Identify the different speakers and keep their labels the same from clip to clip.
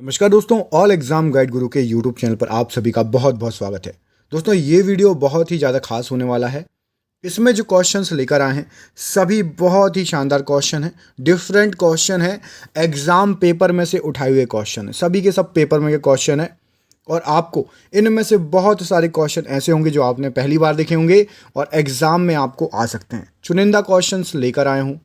Speaker 1: नमस्कार दोस्तों, all exam guide गुरु के यूट्यूब चैनल पर आप सभी का बहुत बहुत स्वागत है। दोस्तों, ये वीडियो बहुत ही ज़्यादा खास होने वाला है। इसमें जो क्वेश्चंस लेकर आए हैं सभी बहुत ही शानदार क्वेश्चन हैं, डिफरेंट क्वेश्चन है, एग्जाम पेपर में से उठाए हुए क्वेश्चन है, सभी के सब पेपर में के क्वेश्चन है। और आपको इनमें से बहुत सारे क्वेश्चन ऐसे होंगे जो आपने पहली बार देखे होंगे और एग्जाम में आपको आ सकते हैं। चुनिंदा क्वेश्चंस लेकर आए हूँ।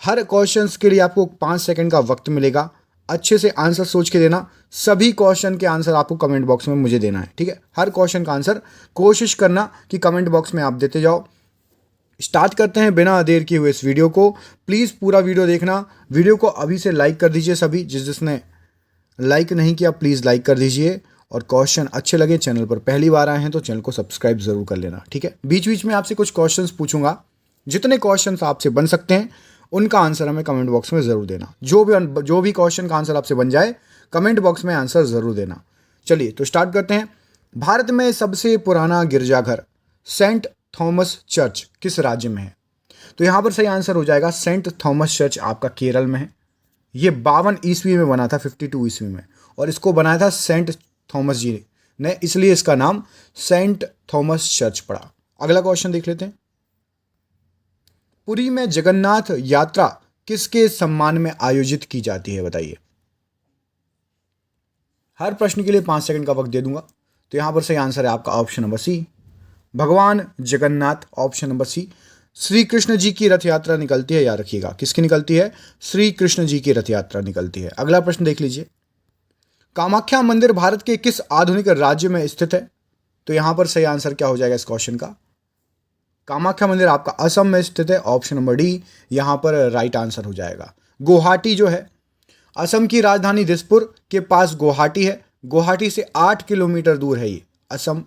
Speaker 1: हर क्वेश्चंस के लिए आपको 5 सेकंड का वक्त मिलेगा। अच्छे से आंसर सोच के देना। सभी क्वेश्चन के आंसर आपको कमेंट बॉक्स में मुझे देना है, ठीक है। हर क्वेश्चन का आंसर कोशिश करना कि कमेंट बॉक्स में आप देते जाओ। स्टार्ट करते हैं बिना देर किए हुए इस वीडियो को। प्लीज़ पूरा वीडियो देखना। वीडियो को अभी से लाइक कर दीजिए। सभी जिसने लाइक नहीं किया प्लीज़ लाइक कर दीजिए। और क्वेश्चन अच्छे लगे, चैनल पर पहली बार आए हैं तो चैनल को सब्सक्राइब ज़रूर कर लेना, ठीक है। बीच बीच में आपसे कुछ क्वेश्चंस पूछूंगा। जितने क्वेश्चंस आपसे बन सकते हैं उनका आंसर हमें कमेंट बॉक्स में ज़रूर देना। जो भी क्वेश्चन का आंसर आपसे बन जाए कमेंट बॉक्स में आंसर ज़रूर देना। चलिए तो स्टार्ट करते हैं। भारत में सबसे पुराना गिरजाघर सेंट थॉमस चर्च किस राज्य में है? तो यहाँ पर सही आंसर हो जाएगा सेंट थॉमस चर्च आपका केरल में है। ये 52 ईस्वी में बना था, 52 ईस्वी में, और इसको बनाया था सेंट थॉमस जी ने, इसलिए इसका नाम सेंट थॉमस चर्च पड़ा। अगला क्वेश्चन देख लेते हैं। पुरी में जगन्नाथ यात्रा किसके सम्मान में आयोजित की जाती है, बताइए। हर प्रश्न के लिए 5 सेकंड का वक्त दे दूंगा। तो यहां पर सही आंसर है आपका ऑप्शन नंबर सी, भगवान Jagannath. Option number C, Shri Krishna ji की रथ यात्रा निकलती है, याद रखिएगा किसकी निकलती है, श्री कृष्ण जी की रथ यात्रा निकलती है। अगला प्रश्न देख लीजिए। कामाख्या मंदिर भारत के किस आधुनिक राज्य में स्थित है? तो यहां पर सही आंसर क्या हो जाएगा इस क्वेश्चन का? कामाख्या मंदिर आपका असम में स्थित है। ऑप्शन नंबर डी यहां पर राइट आंसर हो जाएगा। गुवाहाटी जो है, असम की राजधानी दिसपुर के पास गुवाहाटी है। गुवाहाटी से 8 किलोमीटर दूर है ये असम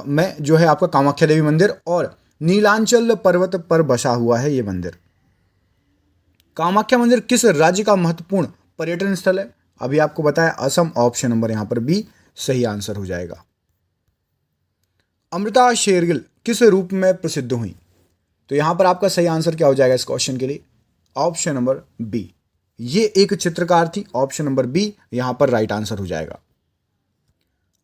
Speaker 1: में जो है आपका कामाख्या देवी मंदिर, और नीलांचल पर्वत पर बसा हुआ है ये मंदिर। कामाख्या मंदिर किस राज्य का महत्वपूर्ण पर्यटन स्थल है? अभी आपको बताया असम। ऑप्शन नंबर यहां पर बी सही आंसर हो जाएगा। अमृता शेरगिल किस रूप में प्रसिद्ध हुई? तो यहां पर आपका सही आंसर क्या हो जाएगा इस क्वेश्चन के लिए? ऑप्शन नंबर बी, ये एक चित्रकार थी। ऑप्शन नंबर बी यहां पर राइट आंसर हो जाएगा।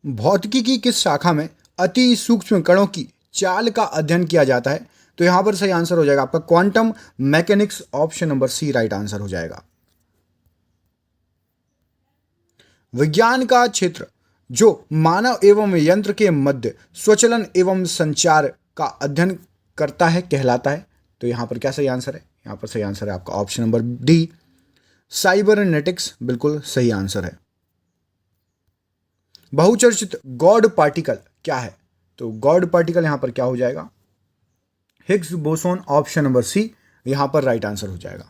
Speaker 1: भौतिकी की किस शाखा में अति सूक्ष्म कणों की चाल का अध्ययन किया जाता है? तो यहां पर सही आंसर हो जाएगा आपका quantum mechanics. Option number C right answer हो जाएगा। विज्ञान का क्षेत्र जो मानव एवं यंत्र के मध्य स्वचलन एवं संचार का अध्ययन करता है कहलाता है? तो यहां पर क्या सही आंसर है? यहां पर सही आंसर है आपका ऑप्शन नंबर डी, साइबरनेटिक्स। बिल्कुल सही आंसर है। बहुचर्चित गॉड पार्टिकल क्या है? तो गॉड पार्टिकल यहां पर क्या हो जाएगा? Higgs boson. Option number C यहां पर राइट आंसर हो जाएगा।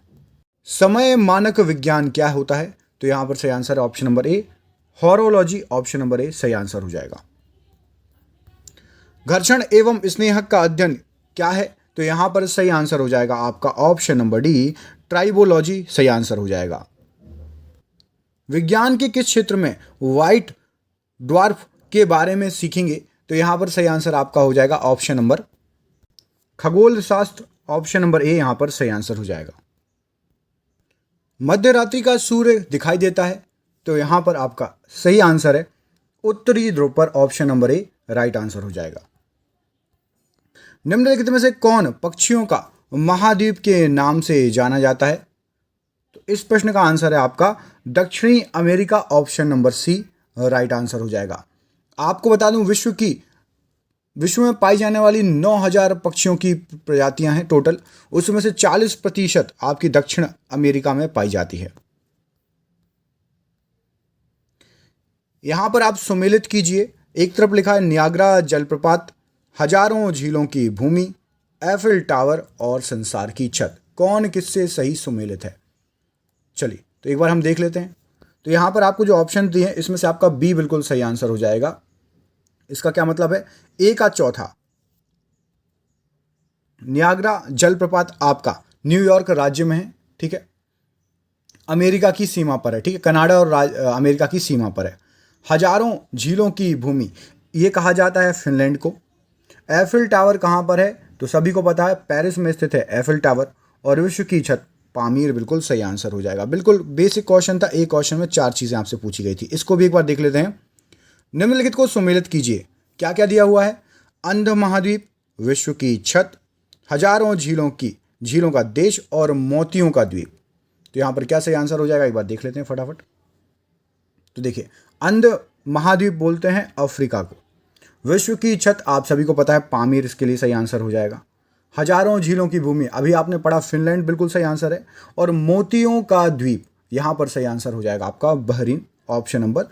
Speaker 1: समय मानक विज्ञान क्या होता है? तो यहां पर सही आंसर है option number A, horology. Option number A सही आंसर हो जाएगा। घर्षण एवं स्नेहक का अध्ययन क्या है? तो यहां पर सही आंसर हो जाएगा आपका ऑप्शन नंबर डी, ट्राइबोलॉजी। सही आंसर हो जाएगा। विज्ञान के किस क्षेत्र में व्हाइट ड्वार्फ के बारे में सीखेंगे? तो यहां पर सही आंसर आपका हो जाएगा ऑप्शन नंबर खगोल शास्त्र। ऑप्शन नंबर ए यहां पर सही आंसर हो जाएगा। मध्य रात्रि का सूर्य दिखाई देता है? तो यहां पर आपका सही आंसर है उत्तरी ध्रुव पर। Option number A right answer हो जाएगा। निम्नलिखित में से कौन पक्षियों का महाद्वीप के नाम से जाना जाता है? तो इस प्रश्न का आंसर है आपका दक्षिणी America. Option number C right answer हो जाएगा। आपको बता दूं विश्व में पाई जाने वाली 9000 पक्षियों की प्रजातियां हैं टोटल, उसमें से 40% आपकी दक्षिण अमेरिका में पाई जाती है। यहां पर आप सुमेलित कीजिए। एक तरफ लिखा है नियाग्रा जलप्रपात, हजारों झीलों की भूमि, एफिल टावर और संसार की छत। कौन किससे सही सुमेलित है? चलिए तो एक बार हम देख लेते हैं। तो यहां पर आपको जो ऑप्शन दिए हैं इसमें से आपका बी बिल्कुल सही आंसर हो जाएगा। इसका क्या मतलब है? ए का चौथा। नियाग्रा जलप्रपात आपका न्यूयॉर्क राज्य में है, ठीक है, अमेरिका की सीमा पर है, ठीक है, कनाडा और अमेरिका की सीमा पर है। हजारों झीलों की भूमि ये कहा जाता है फिनलैंड को। एफिल टावर कहाँ पर है? तो सभी को पता है पेरिस में स्थित है एफिल टावर। और विश्व की छत पामीर बिल्कुल सही आंसर हो जाएगा। बिल्कुल बेसिक क्वेश्चन था, एक क्वेश्चन में 4 चीज़ें आपसे पूछी गई थी। इसको भी एक बार देख लेते हैं। निम्नलिखित को सुमेलित कीजिए। क्या क्या दिया हुआ है? अंध महाद्वीप, विश्व की छत, हजारों झीलों का देश और मोतियों का द्वीप। तो यहाँ पर क्या सही आंसर हो जाएगा, एक बार देख लेते हैं फटाफट। तो देखिए, अंध महाद्वीप बोलते हैं अफ्रीका को। विश्व की छत आप सभी को पता है, पामीर इसके लिए सही आंसर हो जाएगा। हजारों झीलों की भूमि अभी आपने पढ़ा, फिनलैंड बिल्कुल सही आंसर है। और मोतियों का द्वीप यहाँ पर सही आंसर हो जाएगा आपका बहरीन, ऑप्शन नंबर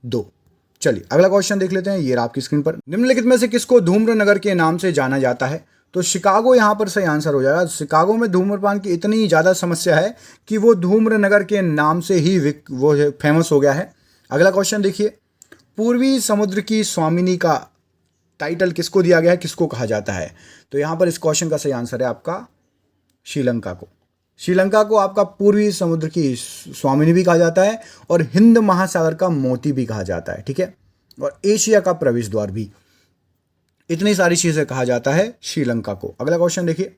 Speaker 1: 2। चलिए अगला क्वेश्चन देख लेते हैं, ये रहा आपकी स्क्रीन पर। निम्नलिखित में से किसको धूम्र नगर के नाम से जाना जाता है? तो शिकागो यहाँ पर सही आंसर हो जाएगा। शिकागो में धूम्रपान की इतनी ज़्यादा समस्या है कि वो धूम्र नगर के नाम से ही वो फेमस हो गया है। अगला क्वेश्चन देखिए, पूर्वी समुद्र की स्वामिनी का टाइटल किसको दिया गया है, किसको कहा जाता है? तो यहाँ पर इस क्वेश्चन का सही आंसर है आपका श्रीलंका को। श्रीलंका को आपका पूर्वी समुद्र की स्वामिनी भी कहा जाता है और हिंद महासागर का मोती भी कहा जाता है, ठीक है, और एशिया का प्रवेश द्वार भी। इतनी सारी चीजें कहा जाता है श्रीलंका को। अगला क्वेश्चन देखिए,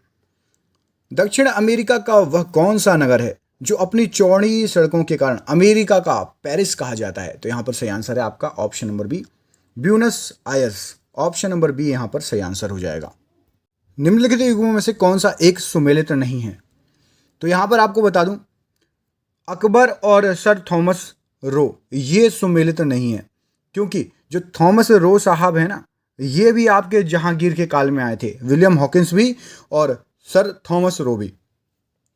Speaker 1: दक्षिण अमेरिका का वह कौन सा नगर है जो अपनी चौड़ी सड़कों के कारण अमेरिका का पेरिस कहा जाता है? तो यहां पर सही आंसर है आपका option number B, Buenos Aires. Option number B यहां पर सही आंसर हो जाएगा। निम्नलिखित युगों में से कौन सा एक सुमेलित नहीं है? तो यहां पर आपको बता दूं, अकबर और सर थॉमस रो ये सुमेलित नहीं है, क्योंकि जो थॉमस रो साहब है ना, ये भी आपके जहांगीर के काल में आए थे। विलियम हॉकिंस भी और सर थॉमस रो भी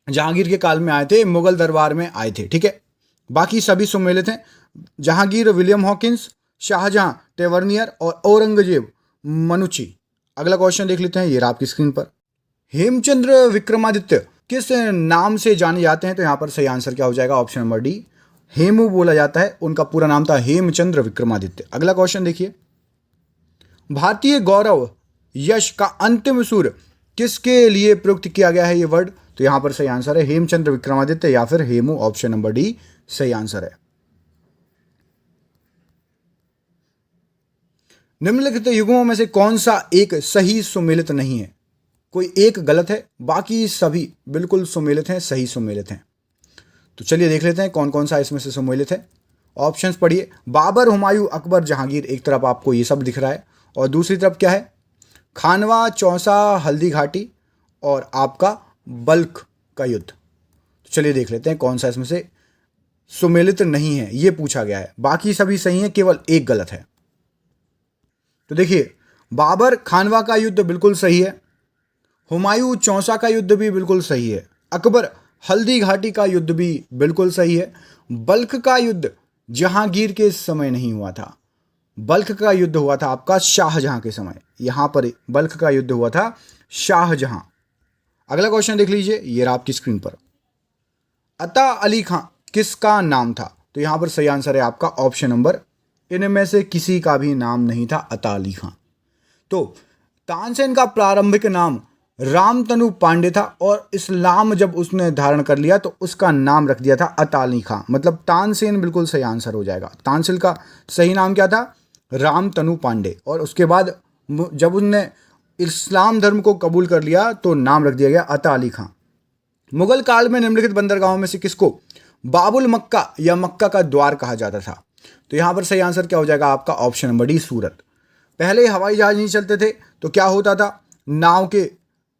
Speaker 1: जहांगीर के काल में आए थे, मुगल दरबार में आए थे, ठीक है। बाकी सभी सुमेलित हैं, Jahangir, William Hawkins, Shahjahan, Tavernier और औरंगजेब मनुची। अगला क्वेश्चन देख लेते हैं, ये रहा आपकी स्क्रीन पर। हेमचंद्र विक्रमादित्य किस नाम से जाने जाते हैं? तो यहां पर सही आंसर क्या हो जाएगा, ऑप्शन नंबर डी, हेमू बोला जाता है। उनका पूरा नाम था हेमचंद्र विक्रमादित्य। अगला क्वेश्चन देखिए, भारतीय गौरव यश का अंतिम सूर किसके लिए प्रयुक्त किया गया है ये वर्ड? तो यहां पर सही आंसर है हेमचंद्र विक्रमादित्य या फिर हेमू, ऑप्शन नंबर डी सही आंसर है। निम्नलिखित युगों में से कौन सा एक सही सुमेलित नहीं है? कोई एक गलत है, बाकी सभी बिल्कुल सुमेलित हैं, सही सुमेलित हैं। तो चलिए देख लेते हैं कौन कौन सा इसमें से सुमेलित है। ऑप्शंस पढ़िए, बाबर, हुमायूं, अकबर, जहांगीर। एक तरफ आपको ये सब दिख रहा है और दूसरी तरफ क्या है, खानवा, चौसा, हल्दी घाटी और आपका बल्ख का युद्ध। तो चलिए देख लेते हैं कौन सा इसमें से सुमेलित नहीं है, ये पूछा गया है। बाकी सभी सही हैं, केवल एक गलत है। तो देखिए, बाबर खानवा का युद्ध बिल्कुल सही है, हुमायूं चौसा का युद्ध भी बिल्कुल सही है, अकबर हल्दी घाटी का युद्ध भी बिल्कुल सही है। बल्ख का युद्ध जहांगीर के समय नहीं हुआ था, बल्ख का युद्ध हुआ था आपका शाहजहां के समय। यहां पर बल्ख का युद्ध हुआ था शाहजहां। अगला क्वेश्चन देख लीजिए, ये रहा आपकी स्क्रीन पर। अता अली खां किसका नाम था? तो यहां पर सही आंसर है आपका ऑप्शन नंबर, इनमें से किसी का भी नाम नहीं था अता अली खां। तो तानसेन का प्रारंभिक नाम रामतनु पांडे था और इस्लाम जब उसने धारण कर लिया तो उसका नाम रख दिया था अता अली खां, मतलब तानसेन बिल्कुल सही आंसर हो जाएगा। तानसेन का सही नाम क्या था, रामतनु पांडे, और उसके बाद जब उसने इस्लाम धर्म को कबूल कर लिया तो नाम रख दिया गया अता अली खां। मुगल काल में निम्नलिखित बंदरगाहों में से किसको बाबुल मक्का या मक्का का द्वार कहा जाता था? तो यहां पर सही आंसर क्या हो जाएगा आपका ऑप्शन नंबर डी, सूरत। पहले हवाई जहाज नहीं चलते थे तो क्या होता था, नाव के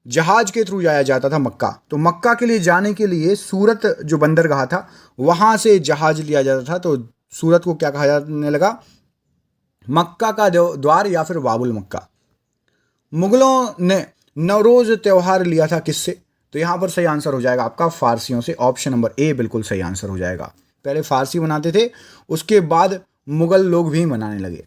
Speaker 1: जहाज के थ्रू जाया जाता था मक्का। तो मक्का के लिए जाने के लिए सूरत जो बंदरगाह था वहां से जहाज लिया जाता था। तो सूरत को क्या कहा जाने लगा, मक्का का द्वार या फिर बाबुल मक्का। मुगलों ने नवरोज त्योहार लिया था किससे? तो यहां पर सही आंसर हो जाएगा आपका फारसियों से, ऑप्शन नंबर ए बिल्कुल सही आंसर हो जाएगा। पहले फारसी मनाते थे, उसके बाद मुगल लोग भी मनाने लगे।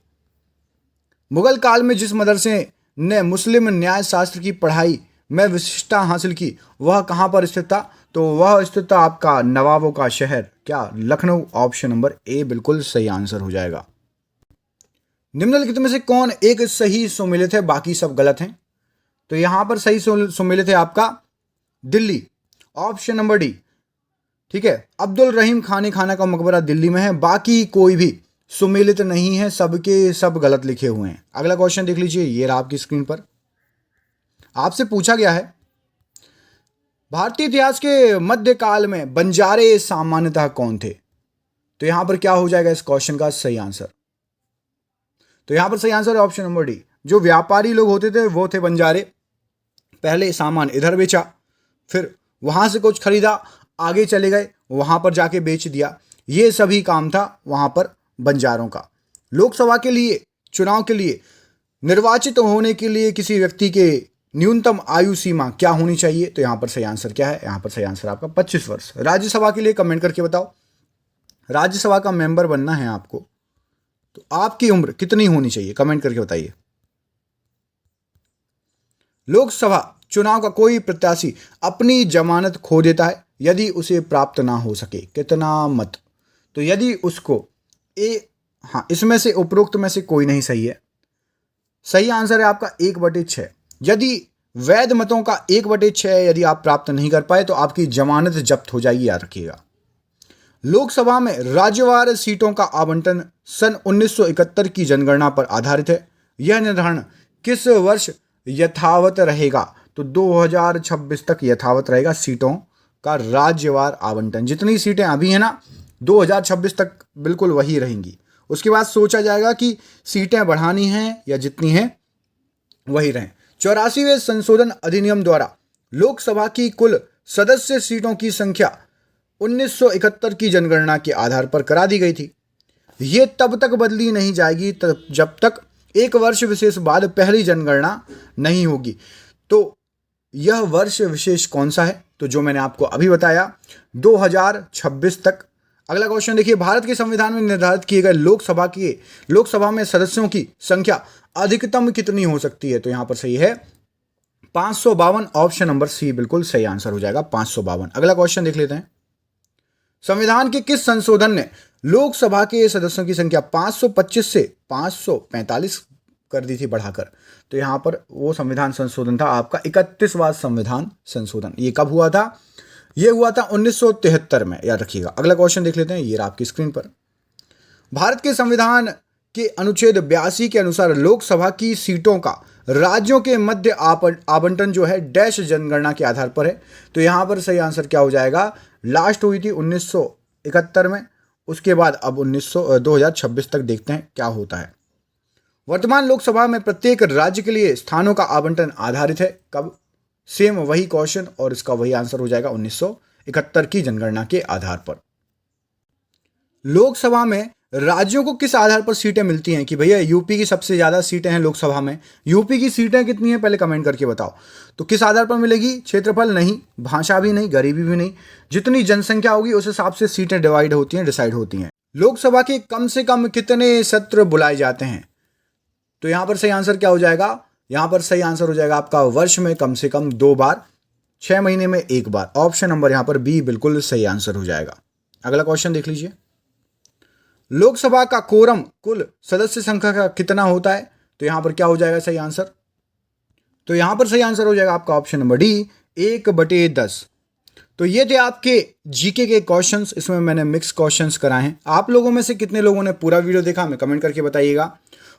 Speaker 1: मुगल काल में जिस मदरसे ने मुस्लिम न्याय शास्त्र की पढ़ाई में विशिष्टता हासिल की वह कहां पर स्थित था? तो वह स्थित था आपका नवाबों का शहर, क्या, लखनऊ। ऑप्शन नंबर ए बिल्कुल सही आंसर हो जाएगा। निम्नलिखित में से कौन एक सही सुमेलित है, बाकी सब गलत हैं? तो यहां पर सही सुमेलित है आपका दिल्ली, ऑप्शन नंबर डी, ठीक है। अब्दुल रहीम खानी खाना का मकबरा दिल्ली में है, बाकी कोई भी सुमेलित नहीं है, सबके सब गलत लिखे हुए हैं। अगला क्वेश्चन देख लीजिए, ये रहा आपकी स्क्रीन पर। आपसे पूछा गया है, भारतीय इतिहास के मध्यकाल में बंजारे सामान्यतः कौन थे? तो यहां पर क्या हो जाएगा इस क्वेश्चन का सही आंसर? तो यहां पर सही आंसर है ऑप्शन नंबर डी। जो व्यापारी लोग होते थे वो थे बंजारे। पहले सामान इधर बेचा, फिर वहां से कुछ खरीदा, आगे चले गए, वहां पर जाके बेच दिया। ये सभी काम था वहां पर बंजारों का। लोकसभा के लिए चुनाव के लिए निर्वाचित होने के लिए किसी व्यक्ति के न्यूनतम आयु सीमा क्या होनी चाहिए? तो यहां पर सही आंसर क्या है? यहां पर सही आंसर आपका 25 वर्ष। राज्यसभा के लिए कमेंट करके बताओ। राज्यसभा का मेंबर बनना है आपको, तो आपकी उम्र कितनी होनी चाहिए? कमेंट करके बताइए। लोकसभा चुनाव का कोई प्रत्याशी अपनी जमानत खो देता है यदि उसे प्राप्त ना हो सके कितना मत? तो यदि उसको इसमें से उपरोक्त में से कोई नहीं सही है। सही आंसर है आपका 1/6। यदि वैध मतों का 1/6 यदि आप प्राप्त नहीं कर पाए तो आपकी जमानत जब्त हो जाएगी, याद रखिएगा। लोकसभा में राज्यवार सीटों का आवंटन सन 1971 की जनगणना पर आधारित है। यह निर्धारण किस वर्ष यथावत रहेगा? तो 2026 तक यथावत रहेगा सीटों का राज्यवार आवंटन। जितनी सीटें अभी हैं ना, 2026 तक बिल्कुल वही रहेंगी। उसके बाद सोचा जाएगा कि सीटें बढ़ानी हैं या जितनी हैं वही रहें। 84वें संशोधन अधिनियम द्वारा लोकसभा की कुल सदस्य सीटों की संख्या 1971 की जनगणना के आधार पर करा दी गई थी। ये तब तक बदली नहीं जाएगी जब तक एक वर्ष विशेष बाद पहली जनगणना नहीं होगी। तो यह वर्ष विशेष कौन सा है? तो जो मैंने आपको अभी बताया, 2026 तक। अगला क्वेश्चन देखिए, भारत के संविधान में निर्धारित किए गए लोकसभा में सदस्यों की संख्या अधिकतम कितनी हो सकती है? तो यहां पर सही है 552। ऑप्शन नंबर सी बिल्कुल सही आंसर हो जाएगा, 552। अगला क्वेश्चन देख लेते हैं। संविधान के किस संशोधन ने लोकसभा के सदस्यों की संख्या 525 से 545 कर दी थी बढ़ाकर? तो यहां पर वो संविधान संशोधन था आपका 31वां संविधान संशोधन। ये कब हुआ था? ये हुआ था 1973 में, याद रखिएगा। अगला क्वेश्चन देख लेते हैं, ये आपकी स्क्रीन पर। भारत के संविधान के अनुच्छेद 82 के अनुसार लोकसभा की सीटों का राज्यों के मध्य आवंटन जो है डैश जनगणना के आधार पर है। तो यहां पर सही आंसर क्या हो जाएगा? लास्ट हुई थी 1971 में, उसके बाद अब 2026 तक देखते हैं क्या होता है। वर्तमान लोकसभा में प्रत्येक राज्य के लिए स्थानों का आवंटन आधारित है कब? सेम वही क्वेश्चन और इसका वही आंसर हो जाएगा 1971 की जनगणना के आधार पर। लोकसभा में राज्यों को किस आधार पर सीटें मिलती हैं? कि भैया यूपी की सबसे ज्यादा सीटें हैं लोकसभा में। यूपी की सीटें कितनी हैं पहले कमेंट करके बताओ। तो किस आधार पर मिलेगी? क्षेत्रफल नहीं, भाषा भी नहीं, गरीबी भी नहीं। जितनी जनसंख्या होगी उस हिसाब से सीटें डिसाइड होती हैं। लोकसभा के कम से कम कितने सत्र बुलाए जाते हैं? तो यहां पर सही आंसर क्या हो जाएगा? यहां पर सही आंसर हो जाएगा आपका वर्ष में कम से कम 2 बार, 6 महीने में 1 बार। ऑप्शन नंबर यहां पर बी बिल्कुल सही आंसर हो जाएगा। अगला क्वेश्चन देख लीजिए। लोकसभा का कोरम कुल सदस्य संख्या का कितना होता है? तो यहां पर क्या हो जाएगा सही आंसर? तो यहां पर सही आंसर हो जाएगा आपका ऑप्शन नंबर डी, 1/10। तो ये थे आपके जीके के क्वेश्चंस। इसमें मैंने मिक्स क्वेश्चंस कराए हैं। आप लोगों में से कितने लोगों ने पूरा वीडियो देखा हमें कमेंट करके बताइएगा,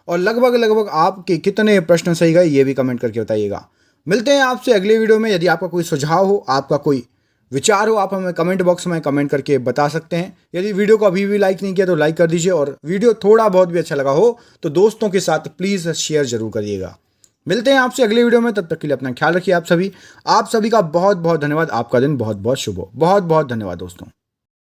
Speaker 1: और लगभग आपके कितने प्रश्न सही गए ये भी कमेंट करके बताइएगा। मिलते हैं आपसे अगले वीडियो में। यदि आपका कोई सुझाव हो, आपका कोई विचार हो, आप हमें कमेंट बॉक्स में कमेंट करके बता सकते हैं। यदि वीडियो को अभी भी लाइक नहीं किया तो लाइक कर दीजिए, और वीडियो थोड़ा बहुत भी अच्छा लगा हो तो दोस्तों के साथ प्लीज़ शेयर जरूर करिएगा। मिलते हैं आपसे अगले वीडियो में, तब तक के लिए अपना ख्याल रखिए। आप सभी का बहुत बहुत धन्यवाद। आपका दिन बहुत बहुत शुभ हो। बहुत बहुत धन्यवाद दोस्तों।